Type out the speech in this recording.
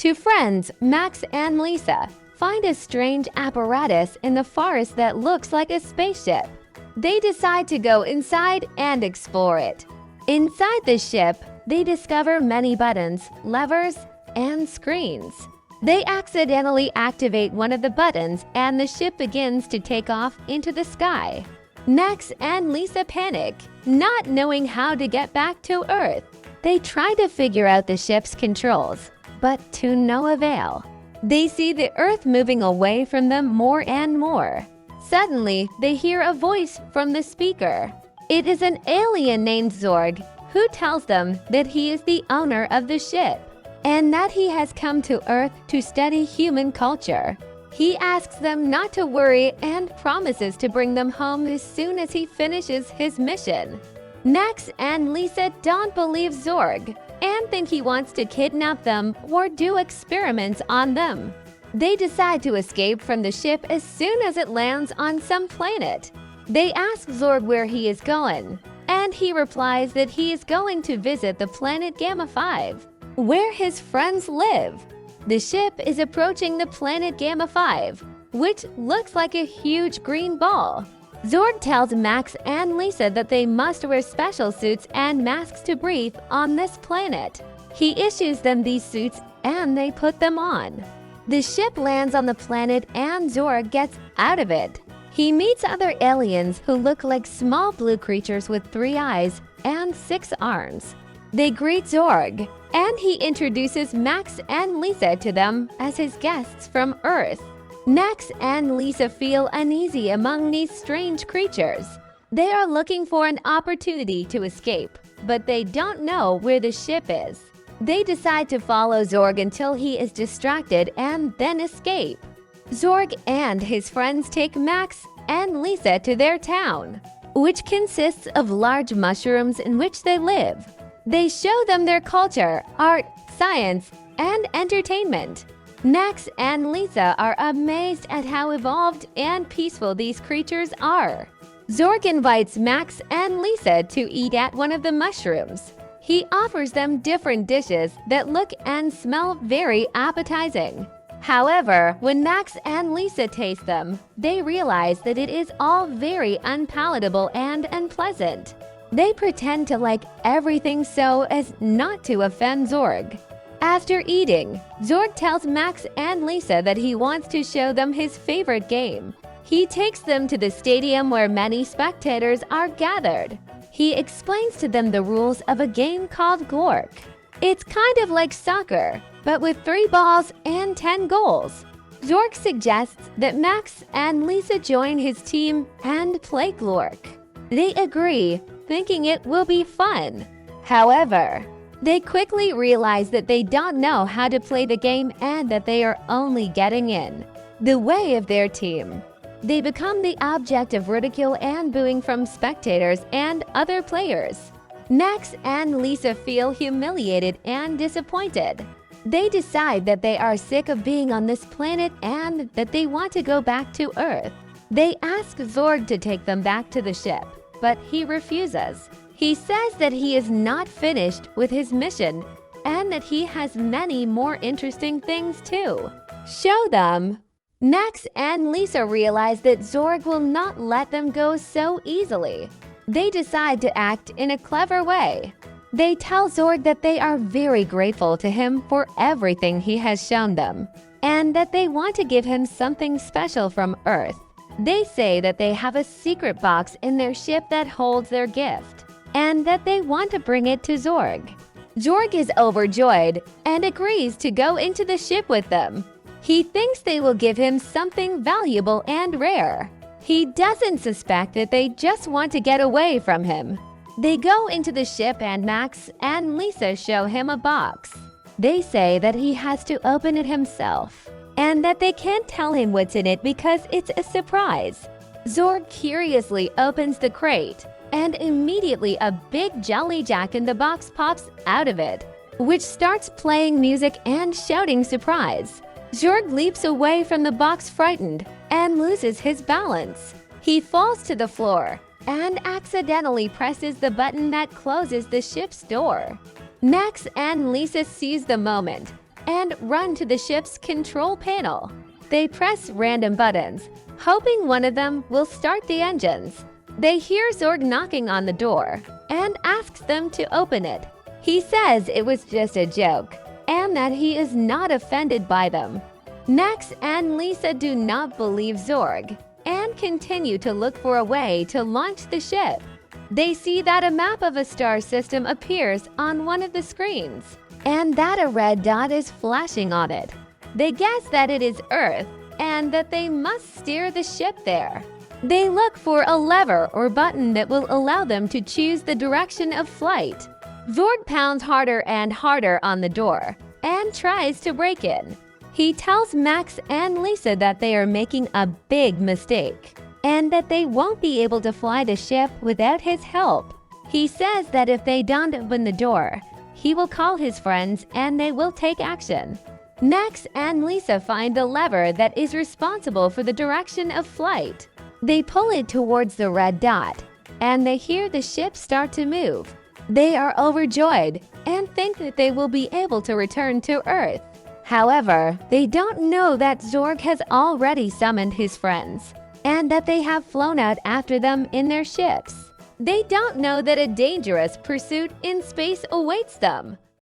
Two friends, Max and Lisa, find a strange apparatus in the forest that looks like a spaceship. They decide to go inside and explore it. Inside the ship, they discover many buttons, levers, and screens. They accidentally activate one of the buttons and the ship begins to take off into the sky. Max and Lisa panic, not knowing how to get back to Earth. They try to figure out the ship's controls, but to no avail. They see the Earth moving away from them more and more. Suddenly, they hear a voice from the speaker. It is an alien named Zorg, who tells them that he is the owner of the ship and that he has come to Earth to study human culture. He asks them not to worry and promises to bring them home as soon as he finishes his mission. Max and Lisa don't believe Zorg and think he wants to kidnap them or do experiments on them. They decide to escape from the ship as soon as it lands on some planet. They ask Zorg where he is going, and he replies that he is going to visit the planet Gamma 5, where his friends live. The ship is approaching the planet Gamma 5, which looks like a huge green ball. Zorg tells Max and Lisa that they must wear special suits and masks to breathe on this planet. He issues them these suits and they put them on. The ship lands on the planet and Zorg gets out of it. He meets other aliens who look like small blue creatures with 3 eyes and 6 arms. They greet Zorg, and he introduces Max and Lisa to them as his guests from Earth. Max and Lisa feel uneasy among these strange creatures. They are looking for an opportunity to escape, but they don't know where the ship is. They decide to follow Zorg until he is distracted and then escape. Zorg and his friends take Max and Lisa to their town, which consists of large mushrooms in which they live. They show them their culture, art, science, and entertainment. Max and Lisa are amazed at how evolved and peaceful these creatures are. Zorg invites Max and Lisa to eat at one of the mushrooms. He offers them different dishes that look and smell very appetizing. However, when Max and Lisa taste them, they realize that it is all very unpalatable and unpleasant. They pretend to like everything so as not to offend Zorg. After eating, Zorg tells Max and Lisa that he wants to show them his favorite game. He takes them to the stadium where many spectators are gathered. He explains to them the rules of a game called Glork. It's kind of like soccer, but with 3 balls and 10 goals. Zorg suggests that Max and Lisa join his team and play Glork. They agree, thinking it will be fun. However, they quickly realize that they don't know how to play the game and that they are only getting in the way of their team. They become the object of ridicule and booing from spectators and other players. Max and Lisa feel humiliated and disappointed. They decide that they are sick of being on this planet and that they want to go back to Earth. They ask Zorg to take them back to the ship, but he refuses. He says that he is not finished with his mission and that he has many more interesting things to show them. Max and Lisa realize that Zorg will not let them go so easily. They decide to act in a clever way. They tell Zorg that they are very grateful to him for everything he has shown them, and that they want to give him something special from Earth. They say that they have a secret box in their ship that holds their gift, and that they want to bring it to Zorg. Zorg is overjoyed and agrees to go into the ship with them. He thinks they will give him something valuable and rare. He doesn't suspect that they just want to get away from him. They go into the ship and Max and Lisa show him a box. They say that he has to open it himself and that they can't tell him what's in it because it's a surprise. Zorg curiously opens the crate and immediately a big jelly jack in the box pops out of it, which starts playing music and shouting surprise. Zorg leaps away from the box frightened and loses his balance. He falls to the floor and accidentally presses the button that closes the ship's door. Max and Lisa seize the moment and run to the ship's control panel. They press random buttons, hoping one of them will start the engines. They hear Zorg knocking on the door and asks them to open it. He says it was just a joke and that he is not offended by them. Max and Lisa do not believe Zorg and continue to look for a way to launch the ship. They see that a map of a star system appears on one of the screens and that a red dot is flashing on it. They guess that it is Earth and that they must steer the ship there. They look for a lever or button that will allow them to choose the direction of flight. Zorg pounds harder and harder on the door and tries to break in. He tells Max and Lisa that they are making a big mistake and that they won't be able to fly the ship without his help. He says that if they don't open the door, he will call his friends and they will take action. Max and Lisa find the lever that is responsible for the direction of flight. They pull it towards the red dot, and they hear the ship start to move. They are overjoyed and think that they will be able to return to Earth. However, they don't know that Zorg has already summoned his friends, and that they have flown out after them in their ships. They don't know that a dangerous pursuit in space awaits them.